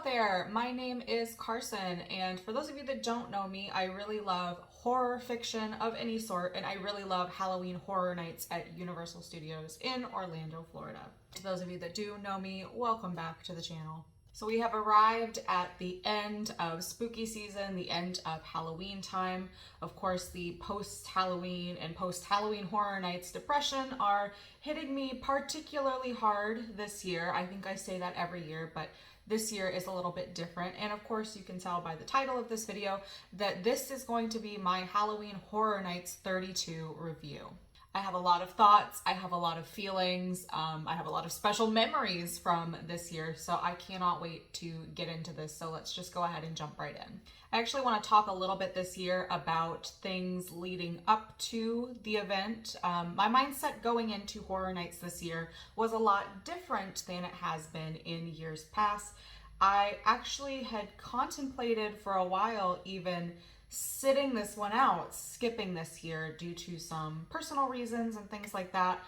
there, my name is Carson, and for those of you that don't know me, I really love horror fiction of any sort, and I really love Halloween Horror Nights at Universal Studios in Orlando, Florida. To those of you that do know me, welcome back to the channel. So we have arrived at the end of spooky season, the end of Halloween time. Of course, the post-Halloween and post-Halloween Horror Nights depression are hitting me particularly hard this year. I think I say that every year, but this year is a little bit different. And of course, you can tell by the title of this video that this is going to be my Halloween Horror Nights 32 review. I have a lot of thoughts, I have a lot of feelings, I have a lot of special memories from this year, so I cannot wait to get into this. So let's just go ahead and jump right in. I actually want to talk a little bit this year about things leading up to the event. My mindset going into Horror Nights this year was a lot different than it has been in years past. I actually had contemplated for a while even sitting this one out, skipping this year due to some personal reasons and things like that.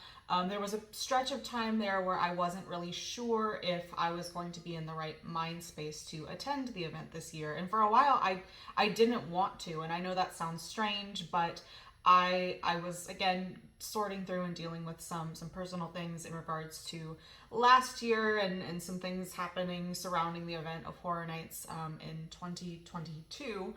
There was a stretch of time there where I wasn't really sure if I was going to be in the right mind space to attend the event this year. And for a while, I didn't want to. And I know that sounds strange, but I was, again, sorting through and dealing with some personal things in regards to last year and some things happening surrounding the event of Horror Nights in 2022.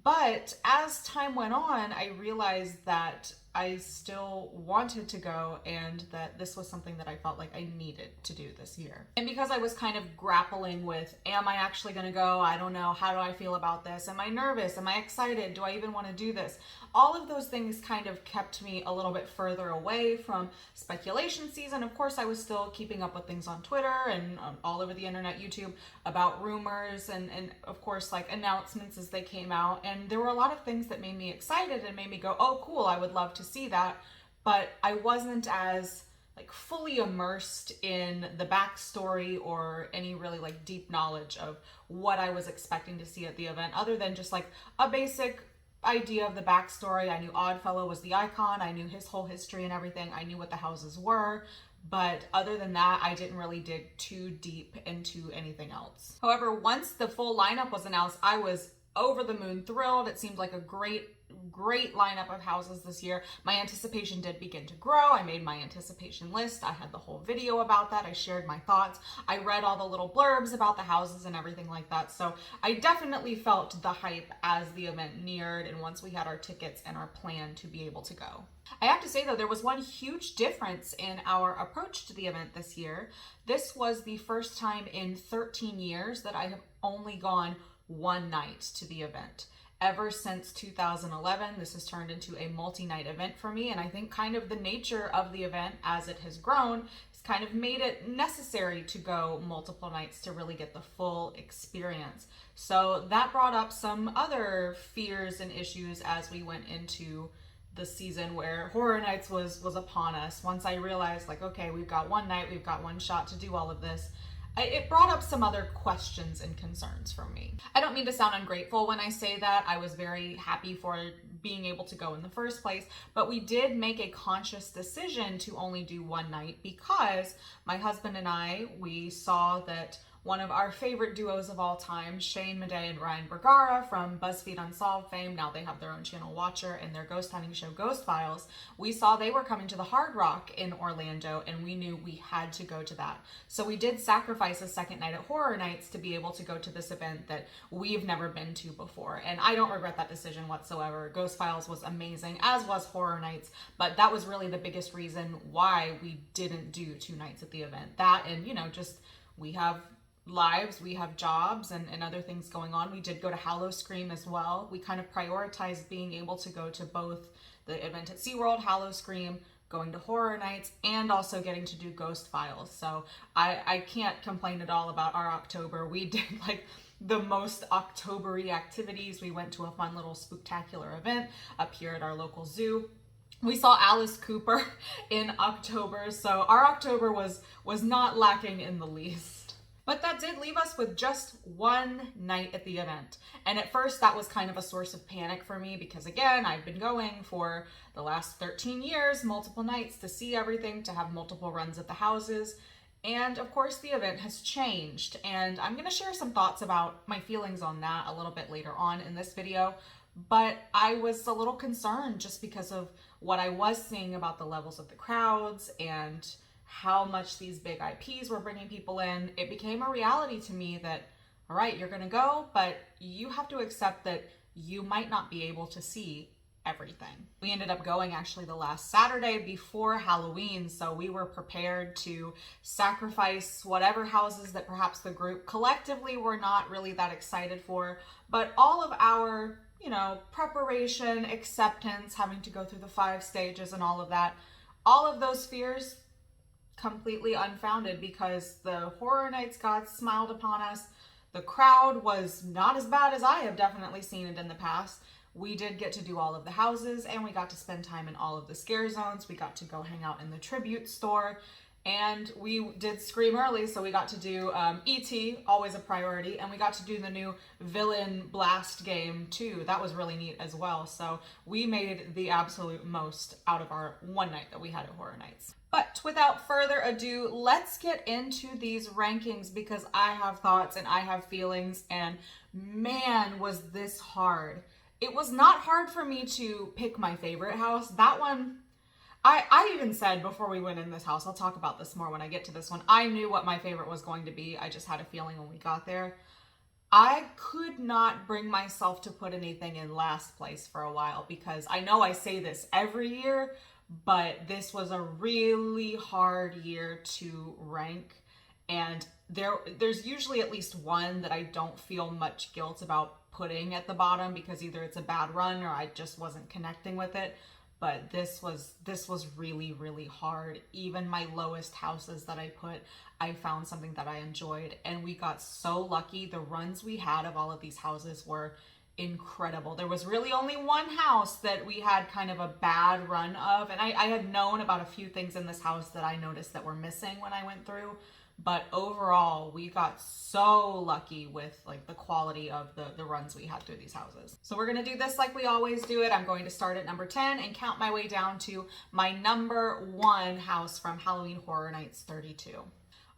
But as time went on, I realized that I still wanted to go and that this was something that I felt like I needed to do this year. And because I was kind of grappling with, am I actually going to go? I don't know. How do I feel about this? Am I nervous? Am I excited? Do I even want to do this? All of those things kind of kept me a little bit further away from speculation season. Of course, I was still keeping up with things on Twitter and all over the internet, YouTube, about rumors and of course, like announcements as they came out. And there were a lot of things that made me excited and made me go, oh, cool, I would love to see that. But I wasn't as like fully immersed in the backstory or any really like deep knowledge of what I was expecting to see at the event, other than just like a basic idea of the backstory. I knew Oddfellow was the icon. I knew his whole history and everything. I knew what the houses were. But other than that, I didn't really dig too deep into anything else. However, once the full lineup was announced, I was over the moon thrilled. It seemed like a great lineup of houses this year. My anticipation did begin to grow. I made my anticipation list. I had the whole video about that. I shared my thoughts. I read all the little blurbs about the houses and everything like that. So I definitely felt the hype as the event neared and once we had our tickets and our plan to be able to go. I have to say though, there was one huge difference in our approach to the event this year. This was the first time in 13 years that I have only gone one night to the event. Ever since 2011, this has turned into a multi-night event for me, and I think kind of the nature of the event as it has grown has kind of made it necessary to go multiple nights to really get the full experience. So that brought up some other fears and issues as we went into the season where Horror Nights was upon us. Once I realized like, okay, we've got one night, we've got one shot to do all of this, it brought up some other questions and concerns for me. I don't mean to sound ungrateful when I say that. I was very happy for being able to go in the first place, but we did make a conscious decision to only do one night because my husband and we saw that one of our favorite duos of all time, Shane Madej and Ryan Bergara from BuzzFeed Unsolved fame, now they have their own channel, Watcher, and their ghost hunting show, Ghost Files. We saw they were coming to the Hard Rock in Orlando, and we knew we had to go to that. So we did sacrifice a second night at Horror Nights to be able to go to this event that we've never been to before. And I don't regret that decision whatsoever. Ghost Files was amazing, as was Horror Nights, but that was really the biggest reason why we didn't do 2 nights at the event. That and, you know, just we have lives, we have jobs and other things going on. We did go to Howl-O-Scream as well. We kind of prioritized being able to go to both the event at SeaWorld, Howl-O-Scream, going to Horror Nights, and also getting to do Ghost Files. So I can't complain at all about our October. We did like the most October-y activities. We went to a fun little spooktacular event up here at our local zoo. We saw Alice Cooper in October, so our October was not lacking in the least. But that did leave us with just one night at the event. And at first that was kind of a source of panic for me because again, I've been going for the last 13 years, multiple nights to see everything, to have multiple runs at the houses. And of course, the event has changed, and I'm going to share some thoughts about my feelings on that a little bit later on in this video. But I was a little concerned just because of what I was seeing about the levels of the crowds and how much these big IPs were bringing people in. It became a reality to me that, all right, you're going to go, but you have to accept that you might not be able to see everything. We ended up going actually the last Saturday before Halloween, so we were prepared to sacrifice whatever houses that perhaps the group collectively were not really that excited for, but all of our, preparation, acceptance, having to go through the 5 stages and all of those fears completely unfounded because the Horror Nights gods smiled upon us. The crowd was not as bad as I have definitely seen it in the past. We did get to do all of the houses, and we got to spend time in all of the scare zones. We got to go hang out in the tribute store, and we did Scream early, so we got to do E.T., always a priority, and we got to do the new Villain Blast game too. That was really neat as well. So we made the absolute most out of our one night that we had at Horror Nights. But without further ado, let's get into these rankings because I have thoughts and I have feelings, and man, was this hard. It was not hard for me to pick my favorite house. That one, I even said before we went in this house, I'll talk about this more when I get to this one, I knew what my favorite was going to be. I just had a feeling when we got there. I could not bring myself to put anything in last place for a while because I know I say this every year, but this was a really hard year to rank. And there's usually at least one that I don't feel much guilt about putting at the bottom because either it's a bad run or I just wasn't connecting with it. But this was really, really hard. Even my lowest houses that I put, I found something that I enjoyed, and we got so lucky. The runs we had of all of these houses were incredible. There was really only one house that we had kind of a bad run of, and I had known about a few things in this house that I noticed that were missing when I went through. But overall, we got so lucky with like the quality of the runs we had through these houses. So we're going to do this like we always do it. I'm going to start at number 10 and count my way down to my number 1 house from Halloween Horror Nights 32.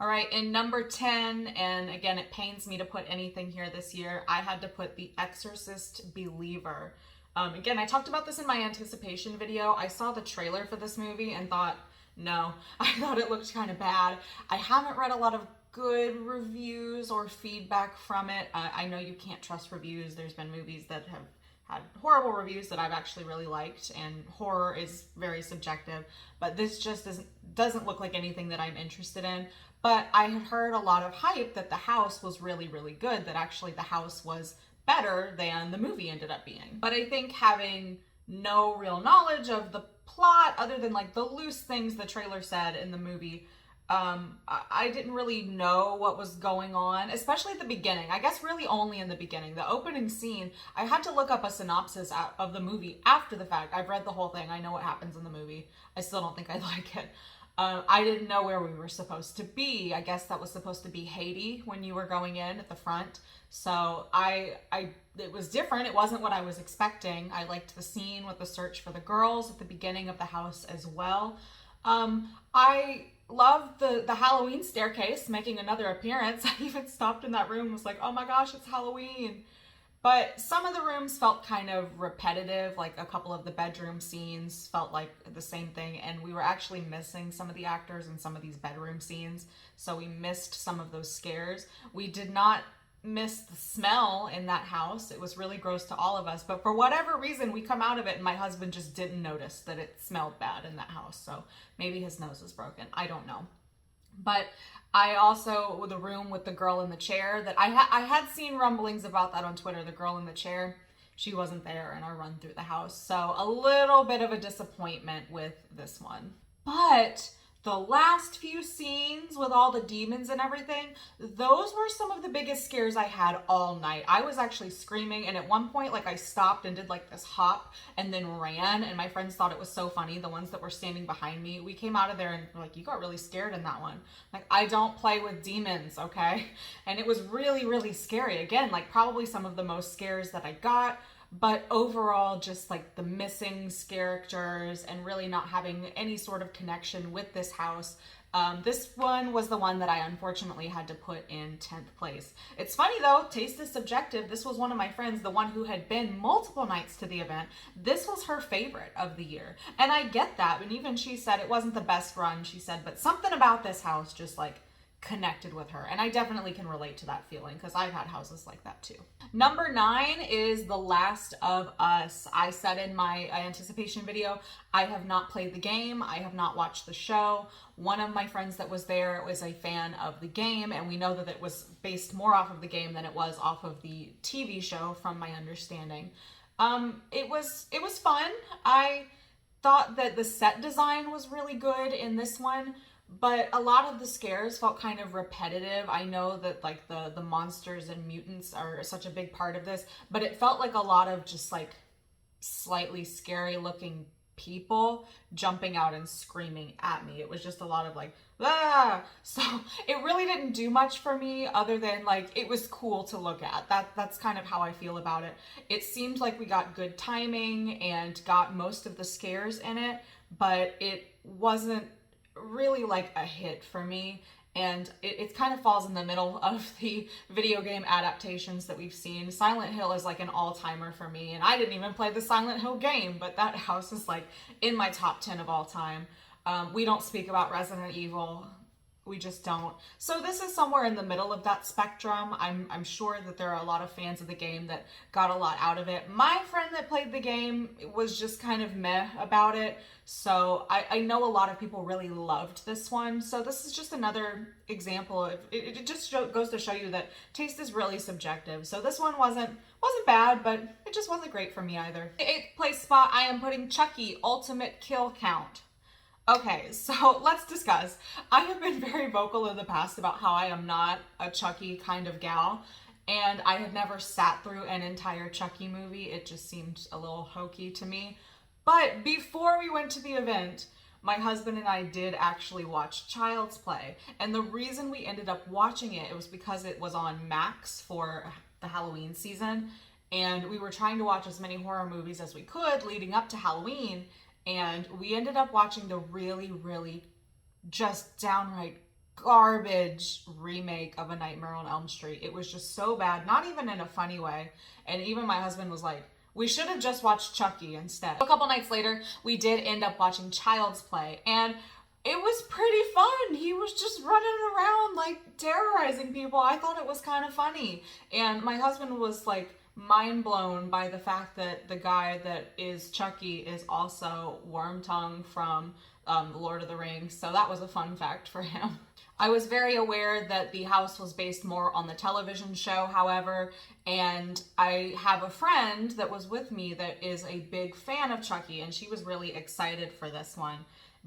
All right, in number 10, and again, it pains me to put anything here this year, I had to put The Exorcist Believer. Again, I talked about this in my anticipation video. I saw the trailer for this movie and thought, no, I thought it looked kind of bad. I haven't read a lot of good reviews or feedback from it. I know you can't trust reviews. There's been movies that have had horrible reviews that I've actually really liked, and horror is very subjective, but this just doesn't look like anything that I'm interested in. But I had heard a lot of hype that the house was really, really good, that actually the house was better than the movie ended up being. But I think having no real knowledge of the plot other than like the loose things the trailer said in the movie, I didn't really know what was going on, especially at the beginning. I guess really only in the beginning. The opening scene, I had to look up a synopsis of the movie after the fact. I've read the whole thing. I know what happens in the movie. I still don't think I like it. I didn't know where we were supposed to be. I guess that was supposed to be Haiti when you were going in at the front. So it was different. It wasn't what I was expecting. I liked the scene with the search for the girls at the beginning of the house as well. I loved the Halloween staircase making another appearance. I even stopped in that room and was like, oh my gosh, it's Halloween. But some of the rooms felt kind of repetitive, like a couple of the bedroom scenes felt like the same thing, and we were actually missing some of the actors in some of these bedroom scenes, so we missed some of those scares. We did not miss the smell in that house. It was really gross to all of us, but for whatever reason, we come out of it and my husband just didn't notice that it smelled bad in that house, so maybe his nose was broken. I don't know. But I also, the room with the girl in the chair, that I had seen rumblings about that on Twitter, the girl in the chair, she wasn't there in our run through the house. So a little bit of a disappointment with this one. But the last few scenes with all the demons and everything, those were some of the biggest scares I had all night. I was actually screaming, and at one point, like, I stopped and did like this hop and then ran, and my friends thought it was so funny, the ones that were standing behind me. We came out of there and were like, you got really scared in that one. Like, I don't play with demons, okay? And it was really, really scary. Again, like, probably some of the most scares that I got. But overall, just like the missing characters and really not having any sort of connection with this house This one was the one that I unfortunately had to put in 10th place. It's funny though, taste is subjective. This was one of my friends, the one who had been multiple nights to the event. This was her favorite of the year. And I get that. And even she said it wasn't the best run, she said, but something about this house just like connected with her. And I definitely can relate to that feeling because I've had houses like that too. Number 9 is The Last of Us. I said in my anticipation video, I have not played the game. I have not watched the show. One of my friends that was there was a fan of the game, and we know that it was based more off of the game than it was off of the TV show from my understanding. It was fun. I thought that the set design was really good in this one, but a lot of the scares felt kind of repetitive. I know that like the monsters and mutants are such a big part of this, but it felt like a lot of just like slightly scary looking people jumping out and screaming at me. It was just a lot of like, ah! So it really didn't do much for me other than like, it was cool to look at. That's kind of how I feel about it. It seemed like we got good timing and got most of the scares in it, but it wasn't really like a hit for me, and it kind of falls in the middle of the video game adaptations that we've seen. Silent Hill is like an all-timer for me, and I didn't even play the Silent Hill game, but that house is like in my top 10 of all time. We don't speak about Resident Evil. We just don't. So this is somewhere in the middle of that spectrum. I'm sure that there are a lot of fans of the game that got a lot out of it. My friend that played the game was just kind of meh about it. So I know a lot of people really loved this one. So this is just another example of, it just goes to show you that taste is really subjective. So this one wasn't bad, but it just wasn't great for me either. 8th place spot, I am putting Chucky Ultimate Kill Count. Okay, so let's discuss. I have been very vocal in the past about how I am not a Chucky kind of gal, and I had never sat through an entire Chucky movie. It just seemed a little hokey to me. But before we went to the event, my husband and I did actually watch Child's Play, and the reason we ended up watching it was because it was on Max for the Halloween season, and we were trying to watch as many horror movies as we could leading up to Halloween. And we ended up watching the really, really just downright garbage remake of A Nightmare on Elm Street. It was just so bad, not even in a funny way. And even my husband was like, we should have just watched Chucky instead. A couple nights later, we did end up watching Child's Play, and it was pretty fun. He was just running around like terrorizing people. I thought it was kind of funny. And my husband was like, mind blown by the fact that the guy that is Chucky is also Wormtongue from The Lord of the Rings. So that was a fun fact for him. I was very aware that the house was based more on the television show, however, and I have a friend that was with me that is a big fan of Chucky, and she was really excited for this one.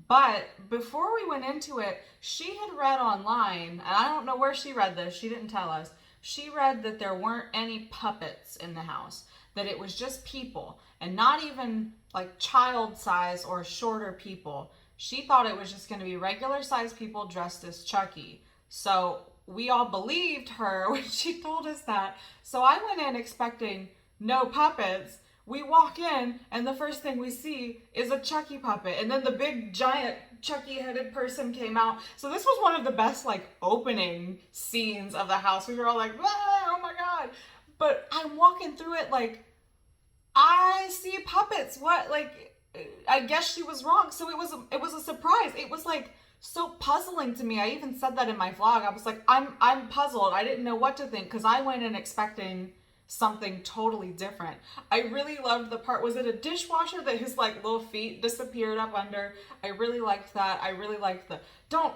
But before we went into it, she had read online, and I don't know where she read this, she didn't tell us. She read that there weren't any puppets in the house, that it was just people, and not even like child size or shorter people. She thought it was just going to be regular sized people dressed as Chucky. So we all believed her when she told us that. So I went in expecting no puppets. We walk in and the first thing we see is a Chucky puppet, and then the big giant Chucky headed person came out. So this was one of the best like opening scenes of the house. We were all like, ah, oh my God. But I'm walking through it like, I see puppets. What? Like, I guess she was wrong. So it was a surprise. It was like so puzzling to me. I even said that in my vlog. I was like, I'm puzzled. I didn't know what to think because I went in expecting something totally different. I really loved the part, was it a dishwasher that his like little feet disappeared up under? I really liked that. I really liked the don't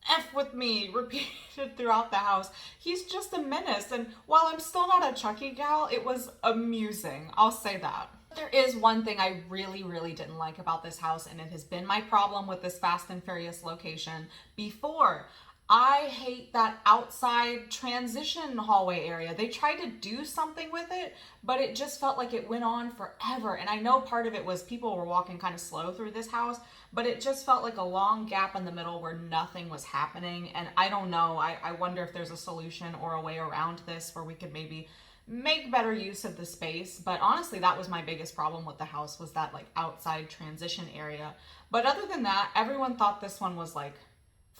F with me repeated throughout the house. He's just a menace, and while I'm still not a Chucky gal, it was amusing. I'll say that. There is one thing I really, really didn't like about this house, and it has been my problem with this Fast and Furious location before. I hate that outside transition hallway area. They tried to do something with it, but it just felt like it went on forever. And I know part of it was people were walking kind of slow through this house, but it just felt like a long gap in the middle where nothing was happening. And I don't know, I wonder if there's a solution or a way around this where we could maybe make better use of the space. But honestly, that was my biggest problem with the house, was that like outside transition area. But other than that, everyone thought this one was like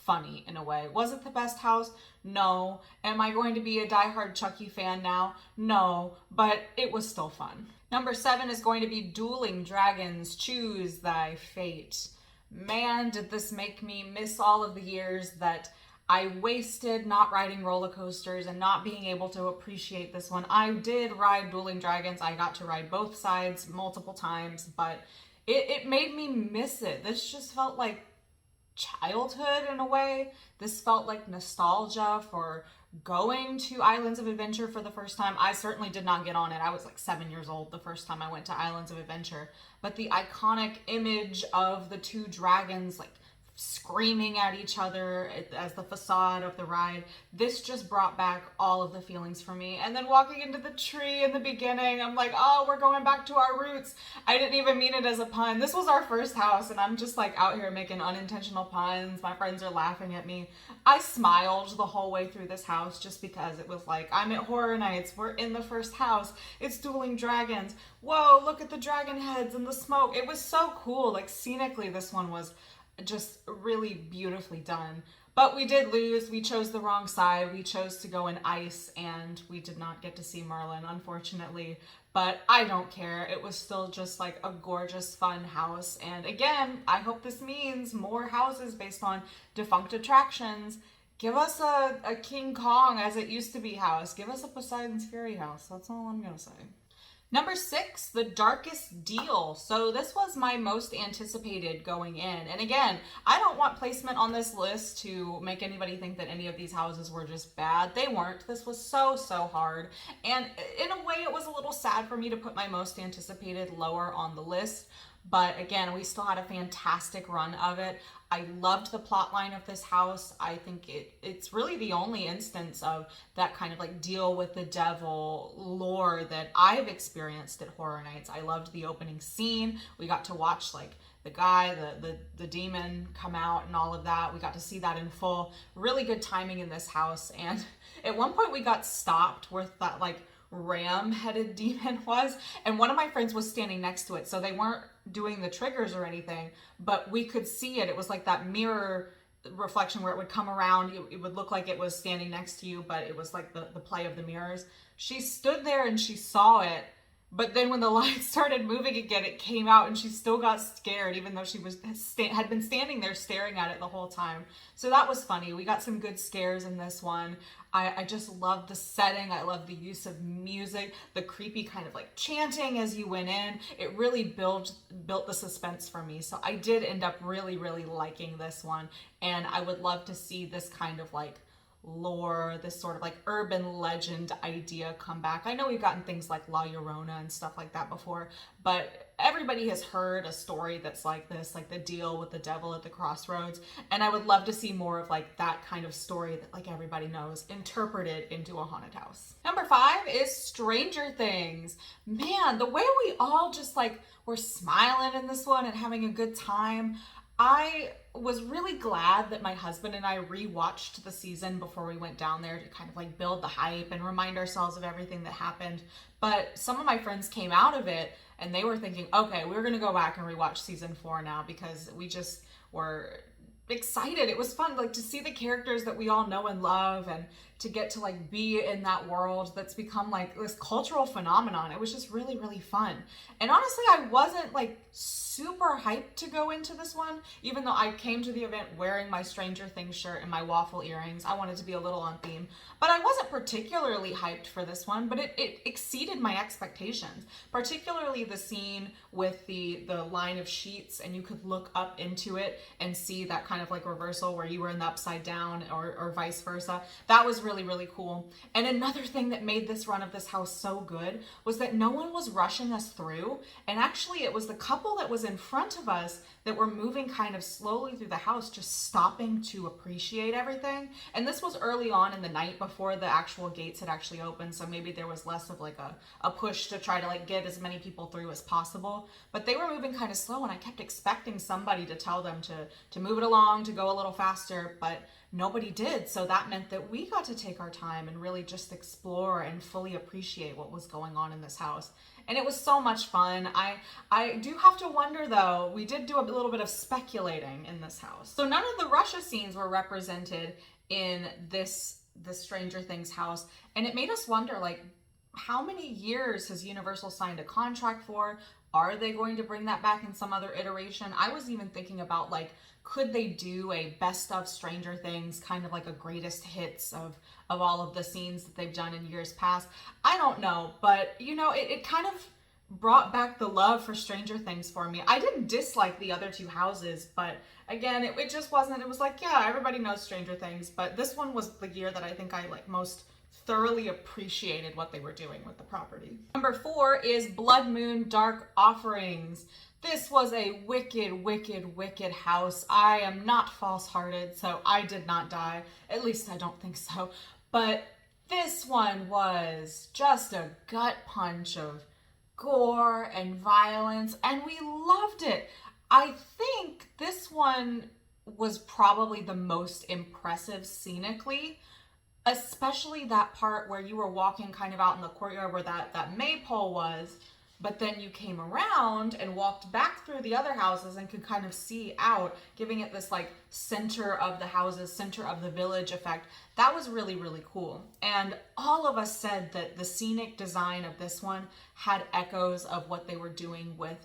funny in a way. Was it the best house? No. Am I going to be a diehard Chucky fan now? No, but it was still fun. Number 7 is going to be Dueling Dragons, Choose Thy Fate. Man, did this make me miss all of the years that I wasted not riding roller coasters and not being able to appreciate this one. I did ride Dueling Dragons. I got to ride both sides multiple times, but it made me miss it. This just felt like childhood in a way. This felt like nostalgia for going to Islands of Adventure for the first time. I certainly did not get on it. I was like 7 years old the first time I went to Islands of Adventure. But the iconic image of the two dragons like screaming at each other as the facade of the ride, this just brought back all of the feelings for me. And then walking into the tree in the beginning, I'm like, oh, we're going back to our roots. I didn't even mean it as a pun. This was our first house, and I'm just like out here making unintentional puns. My friends are laughing at me. I smiled the whole way through this house just because it was like, I'm at Horror Nights, we're in the first house, it's Dueling Dragons. Whoa, look at the dragon heads and the smoke. It was so cool. Like scenically, this one was just really beautifully done. But we did lose. We chose the wrong side. We chose to go in ice, and we did not get to see Merlin, unfortunately. But I don't care. It was still just like a gorgeous, fun house. And again, I hope this means more houses based on defunct attractions. Give us a King Kong as it used to be house. Give us a Poseidon's Fury house. That's all I'm gonna say. Number 6, The Darkest Deal. So this was my most anticipated going in. And again, I don't want placement on this list to make anybody think that any of these houses were just bad. They weren't. This was so hard. And in a way, it was a little sad for me to put my most anticipated lower on the list. But again, we still had a fantastic run of it. I loved the plot line of this house. I think it's really the only instance of that kind of like deal with the devil lore that I've experienced at Horror Nights. I loved the opening scene. We got to watch like the guy, the demon come out and all of that. We got to see that in full. Really good timing in this house. And at one point we got stopped where that like ram-headed demon was, and one of my friends was standing next to it, so they weren't doing the triggers or anything, but we could see it. It was like that mirror reflection where it would come around. It would look like it was standing next to you, but it was like the play of the mirrors. She stood there and she saw it, but then when the lights started moving again, it came out and she still got scared, even though she had been standing there staring at it the whole time. So that was funny. We got some good scares in this one. I just loved the setting. I loved the use of music, the creepy kind of like chanting as you went in. It really built the suspense for me. So I did end up really liking this one. And I would love to see this kind of like lore, this sort of like urban legend idea come back. I know we've gotten things like La Llorona and stuff like that before, but everybody has heard a story that's like this, like the deal with the devil at the crossroads. And I would love to see more of like that kind of story that like everybody knows interpreted into a haunted house. Number 5 is Stranger Things. Man, the way we all just like were smiling in this one and having a good time. I was really glad that my husband and I rewatched the season before we went down there to kind of like build the hype and remind ourselves of everything that happened. But some of my friends came out of it and they were thinking, okay, we're going to go back and rewatch season 4 now because we just were excited. It was fun, like to see the characters that we all know and love and to get to like be in that world that's become like this cultural phenomenon. It was just really fun. And honestly, I wasn't like super hyped to go into this one, even though I came to the event wearing my Stranger Things shirt and my waffle earrings. I wanted to be a little on theme, but I wasn't particularly hyped for this one, but it exceeded my expectations, particularly the scene with the line of sheets and you could look up into it and see that kind of like reversal where you were in the upside down or vice versa. That was really cool. And another thing that made this run of this house so good was that no one was rushing us through. And actually it was the couple that was in front of us that were moving kind of slowly through the house, just stopping to appreciate everything. And this was early on in the night before the actual gates had actually opened. So maybe there was less of like a push to try to like get as many people through as possible. But they were moving kind of slow and I kept expecting somebody to tell them to move it along, to go a little faster, but nobody did. So that meant that we got to take our time and really just explore and fully appreciate what was going on in this house. And it was so much fun. I do have to wonder though, we did do a little bit of speculating in this house. So none of the Russia scenes were represented in the Stranger Things house. And it made us wonder, like, how many years has Universal signed a contract for? Are they going to bring that back in some other iteration? I was even thinking about, like, could they do a best of Stranger Things, kind of like a greatest hits of all of the scenes that they've done in years past? I don't know, but you know, it kind of brought back the love for Stranger Things for me. I didn't dislike the other two houses, but again, it just wasn't, it was like, yeah, everybody knows Stranger Things, but this one was the year that I think I like most thoroughly appreciated what they were doing with the property. Number 4 is Blood Moon Dark Offerings. This was a wicked, wicked, wicked house. I am not false-hearted, so I did not die. At least I don't think so. But this one was just a gut punch of gore and violence, and we loved it. I think this one was probably the most impressive scenically, especially that part where you were walking kind of out in the courtyard where that maypole was, but then you came around and walked back through the other houses and could kind of see out, giving it this like center of the houses, center of the village effect. That was really, really cool. And all of us said that the scenic design of this one had echoes of what they were doing with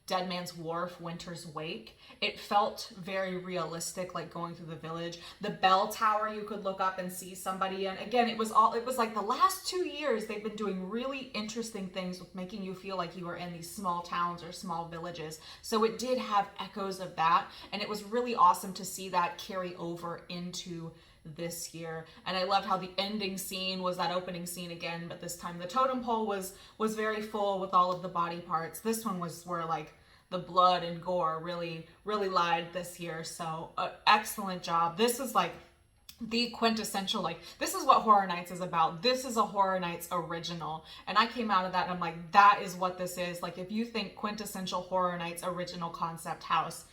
Dead Man's Wharf, Winter's Wake. It felt very realistic, like going through the village. The bell tower, you could look up and see somebody. And again, it was like the last 2 years, they've been doing really interesting things with making you feel like you were in these small towns or small villages. So it did have echoes of that. And it was really awesome to see that carry over into this year. And I loved how the ending scene was that opening scene again, but this time the totem pole was very full with all of the body parts. This one was where like the blood and gore really lied this year. So excellent job. This is like the quintessential, like, this is what Horror Nights is about. This is a Horror Nights original. And I came out of that and I'm like, that is what this is. Like, if you think quintessential Horror Nights original concept house,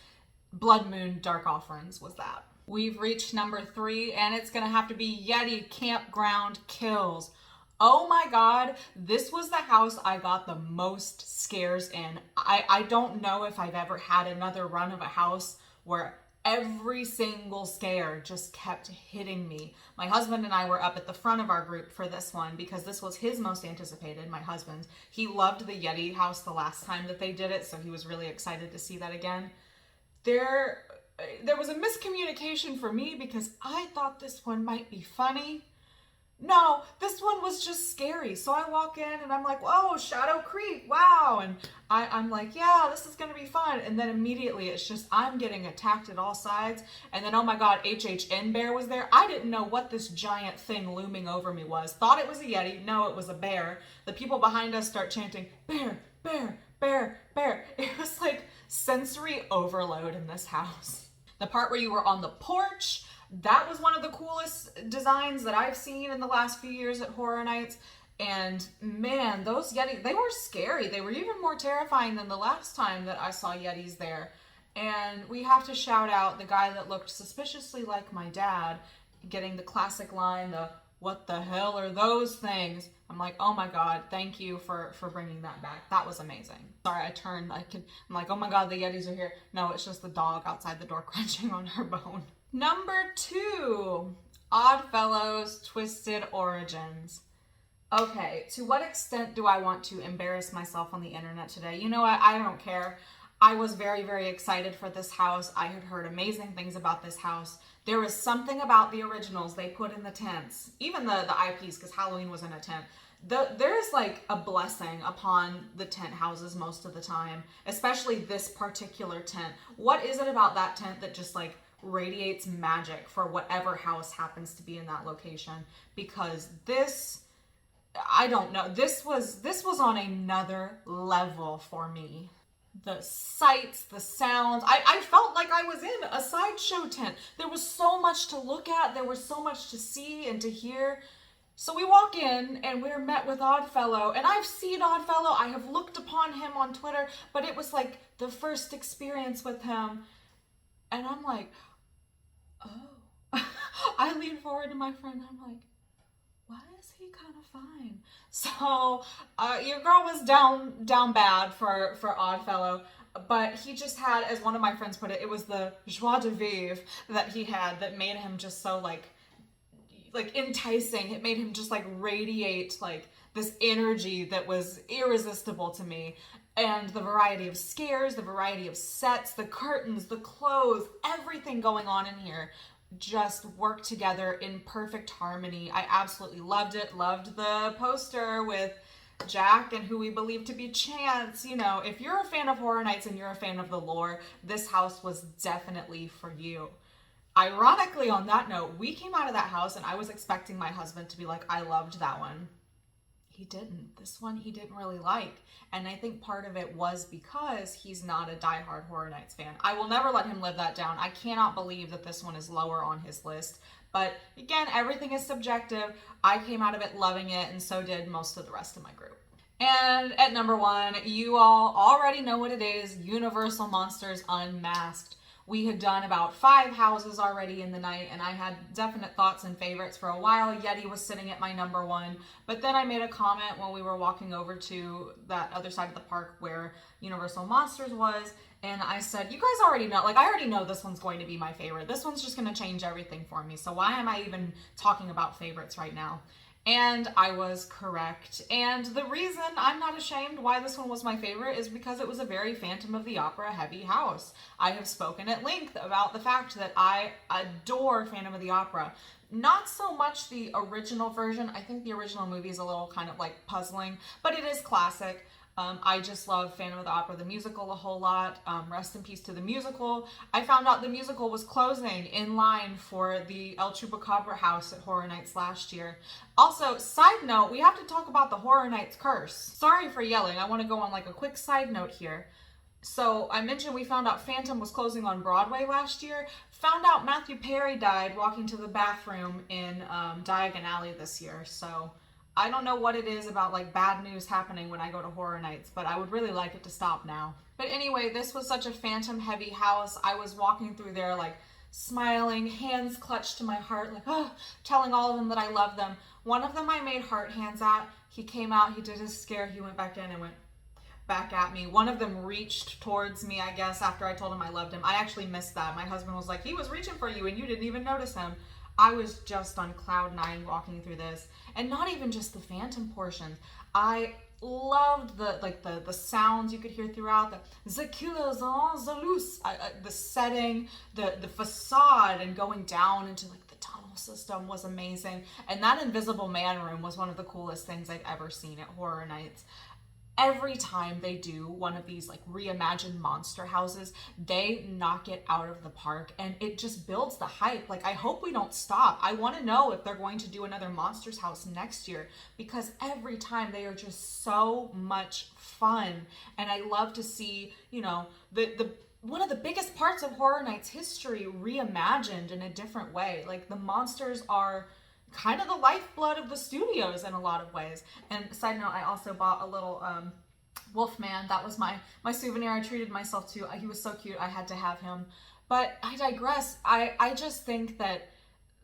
Blood Moon Dark Offerings was that. We've reached number 3, and it's gonna have to be Yeti Campground Kills. Oh my God, this was the house I got the most scares in. I don't know if I've ever had another run of a house where every single scare just kept hitting me. My husband and I were up at the front of our group for this one because this was his most anticipated, my husband. He loved the Yeti house the last time that they did it, so he was really excited to see that again. There was a miscommunication for me because I thought this one might be funny. No, this one was just scary. So I walk in and I'm like, whoa, Shadow Creek, wow. And I'm like, yeah, this is going to be fun. And then immediately it's just, I'm getting attacked at all sides. And then, oh my God, HHN Bear was there. I didn't know what this giant thing looming over me was. Thought it was a Yeti. No, it was a bear. The people behind us start chanting, bear, bear, bear, bear. It was like sensory overload in this house. The part where you were on the porch, that was one of the coolest designs that I've seen in the last few years at Horror Nights. And man, those Yetis, they were scary. They were even more terrifying than the last time that I saw Yetis there. And we have to shout out the guy that looked suspiciously like my dad, getting the classic line, the "what the hell are those things?" I'm like, oh my God, thank you for bringing that back. That was amazing. Sorry, I turned, I'm like, oh my God, the Yetis are here. No, it's just the dog outside the door crunching on her bone. Number 2, Oddfellows Twisted Origins. Okay, to what extent do I want to embarrass myself on the internet today? You know what? I don't care. I was very, very excited for this house. I had heard amazing things about this house. There was something about the originals they put in the tents, even the IPs, because Halloween was in a tent. There's like a blessing upon the tent houses most of the time, especially this particular tent. What is it about that tent that just like radiates magic for whatever house happens to be in that location? Because this, I don't know, this was on another level for me. The sights, the sounds, I felt like I was in a sideshow tent. There was so much to look at, there was so much to see and to hear. So we walk in and we're met with Oddfellow, and I've seen Oddfellow, I have looked upon him on Twitter, but it was like the first experience with him. And I'm like, oh. I lean forward to my friend, I'm like, he kind of fine? So your girl was down bad for Oddfellow, but he just had, as one of my friends put it, it was the joie de vivre that he had that made him just so like enticing. It made him just like radiate like this energy that was irresistible to me. And the variety of scares, the variety of sets, the curtains, the clothes, everything going on in here just worked together in perfect harmony. I absolutely loved it. Loved the poster with Jack and who we believe to be Chance. You know, if you're a fan of Horror Nights and you're a fan of the lore, this house was definitely for you. Ironically, on that note, we came out of that house and I was expecting my husband to be like, I loved that one. He didn't. This one he didn't really like. And I think part of it was because he's not a diehard Horror Nights fan. I will never let him live that down. I cannot believe that this one is lower on his list. But again, everything is subjective. I came out of it loving it, and so did most of the rest of my group. And at number 1, you all already know what it is, Universal Monsters Unmasked. We had done about 5 houses already in the night, and I had definite thoughts and favorites for a while. Yeti was sitting at my number 1, but then I made a comment when we were walking over to that other side of the park where Universal Monsters was, and I said, you guys already know, like I already know this one's going to be my favorite. This one's just going to change everything for me, so why am I even talking about favorites right now? And I was correct. And the reason I'm not ashamed why this one was my favorite is because it was a very Phantom of the Opera heavy house. I have spoken at length about the fact that I adore Phantom of the Opera. Not so much the original version. I think the original movie is a little kind of like puzzling, but it is classic. I just love Phantom of the Opera, the musical, a whole lot. Rest in peace to the musical. I found out the musical was closing in line for the El Chupacabra house at Horror Nights last year. Also, side note, we have to talk about the Horror Nights curse. Sorry for yelling. I want to go on like a quick side note here. So I mentioned we found out Phantom was closing on Broadway last year. Found out Matthew Perry died walking to the bathroom in Diagon Alley this year. So I don't know what it is about like bad news happening when I go to Horror Nights, but I would really like it to stop now. But anyway, this was such a Phantom heavy house. I was walking through there like smiling, hands clutched to my heart, like, oh, telling all of them that I love them. One of them I made heart hands at. He came out, he did his scare, he went back in and went back at me. One of them reached towards me, I guess, after I told him I loved him. I actually missed that. My husband was like, he was reaching for you and you didn't even notice him. I was just on cloud 9 walking through this, and not even just the Phantom portions. I loved the sounds you could hear throughout, the killers on the loose, the setting, the facade, and going down into like the tunnel system was amazing. And that Invisible Man room was one of the coolest things I've ever seen at Horror Nights. Every time they do one of these like reimagined monster houses, they knock it out of the park, and it just builds the hype. Like, I hope we don't stop. I want to know if they're going to do another Monsters house next year, because every time they are just so much fun. And I love to see, you know, the one of the biggest parts of Horror Nights history reimagined in a different way. Like, the monsters are kind of the lifeblood of the studios in a lot of ways. And side note, I also bought a little Wolfman. That was my souvenir. I treated myself to. He was so cute. I had to have him. But I digress. I just think that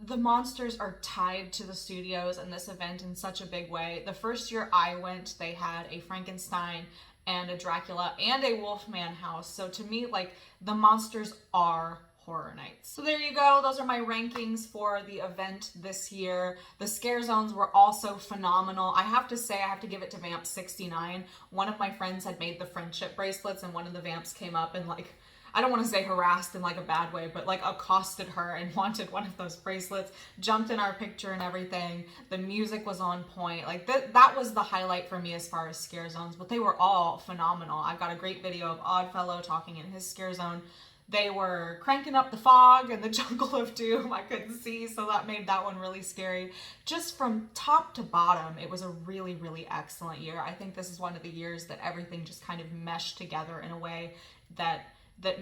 the monsters are tied to the studios and this event in such a big way. The first year I went, they had a Frankenstein and a Dracula and a Wolfman house. So to me, like, the monsters are Horror Nights. So there you go. Those are my rankings for the event this year. The scare zones were also phenomenal. I have to say, I have to give it to Vamp 69. One of my friends had made the friendship bracelets, and one of the Vamps came up and, like, I don't want to say harassed in like a bad way, but like accosted her and wanted one of those bracelets, jumped in our picture and everything. The music was on point. Like that was the highlight for me as far as scare zones, but they were all phenomenal. I've got a great video of Oddfellow talking in his scare zone. They were cranking up the fog and the Jungle of Doom. I couldn't see, so that made that one really scary. Just from top to bottom, it was a really, really excellent year. I think this is one of the years that everything just kind of meshed together in a way that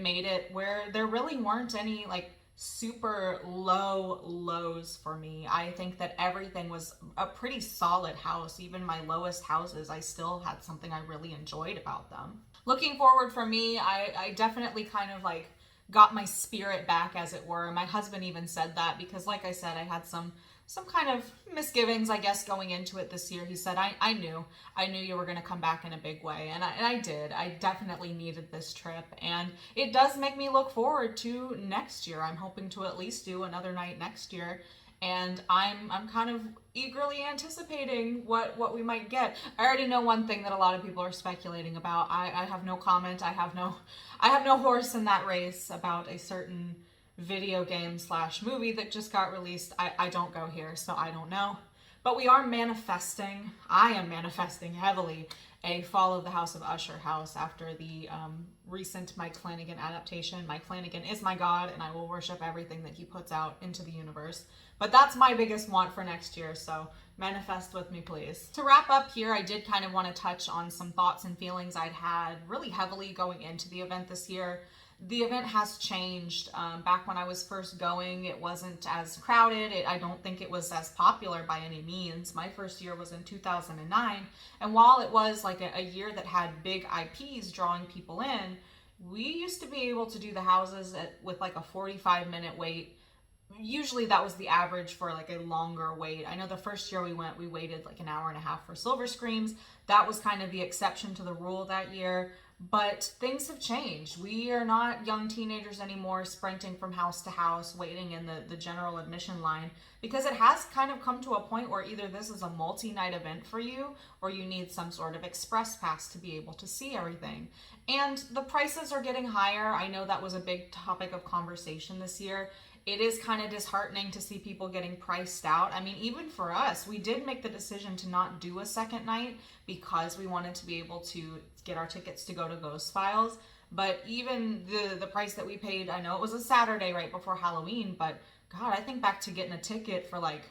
made it where there really weren't any like super low lows for me. I think that everything was a pretty solid house. Even my lowest houses, I still had something I really enjoyed about them. Looking forward for me, I definitely kind of like got my spirit back, as it were. My husband even said that, because like I said, I had some some kind of misgivings, I guess, going into it this year. He said, I knew you were going to come back in a big way. And I did. I definitely needed this trip. And it does make me look forward to next year. I'm hoping to at least do another night next year. And I'm kind of eagerly anticipating what we might get. I already know one thing that a lot of people are speculating about. I have no comment. I have no horse in that race about a certain video game / movie that just got released. I don't go here, so I don't know. But we are manifesting, I am manifesting heavily, a Fall of the House of Usher house after the recent Mike Flanagan adaptation. Mike Flanagan is my god, and I will worship everything that he puts out into the universe. But that's my biggest want for next year, so manifest with me, please. To wrap up here, I did kind of want to touch on some thoughts and feelings I'd had really heavily going into the event this year. The event has changed. Back when I was first going, it wasn't as crowded. I don't think it was as popular by any means. My first year was in 2009, and while it was like a year that had big IPs drawing people in, we used to be able to do the houses with like a 45-minute wait. Usually that was the average for like a longer wait. I know the first year we went, we waited like an hour and a half for Silver Screams. That was kind of the exception to the rule that year. But things have changed. We are not young teenagers anymore sprinting from house to house, waiting in the general admission line, because it has kind of come to a point where either this is a multi-night event for you, or you need some sort of express pass to be able to see everything. And the prices are getting higher. I know that was a big topic of conversation this year. It is kind of disheartening to see people getting priced out. I mean, even for us, we did make the decision to not do a second night because we wanted to be able to get our tickets to go to Ghost Files. But even the price that we paid, I know it was a Saturday right before Halloween, but God, I think back to getting a ticket for like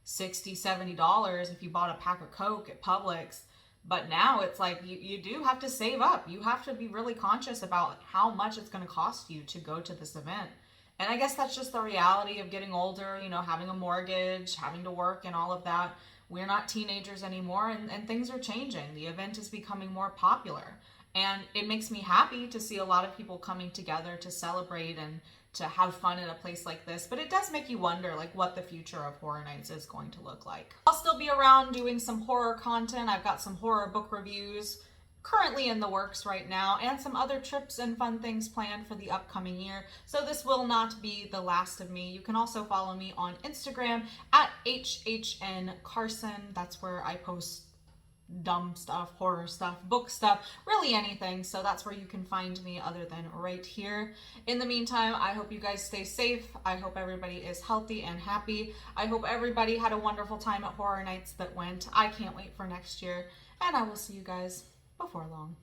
$60, $70 if you bought a pack of Coke at Publix. But now it's like you do have to save up. You have to be really conscious about how much it's going to cost you to go to this event. And I guess that's just the reality of getting older, you know, having a mortgage, having to work and all of that. We're not teenagers anymore, and things are changing. The event is becoming more popular. And it makes me happy to see a lot of people coming together to celebrate and to have fun in a place like this. But it does make you wonder, like, what the future of Horror Nights is going to look like. I'll still be around doing some horror content. I've got some horror book reviews currently in the works right now, and some other trips and fun things planned for the upcoming year. So this will not be the last of me. You can also follow me on Instagram at HHNCarson. That's where I post dumb stuff, horror stuff, book stuff, really anything. So that's where you can find me other than right here. In the meantime, I hope you guys stay safe. I hope everybody is healthy and happy. I hope everybody had a wonderful time at Horror Nights that went. I can't wait for next year, and I will see you guys before long.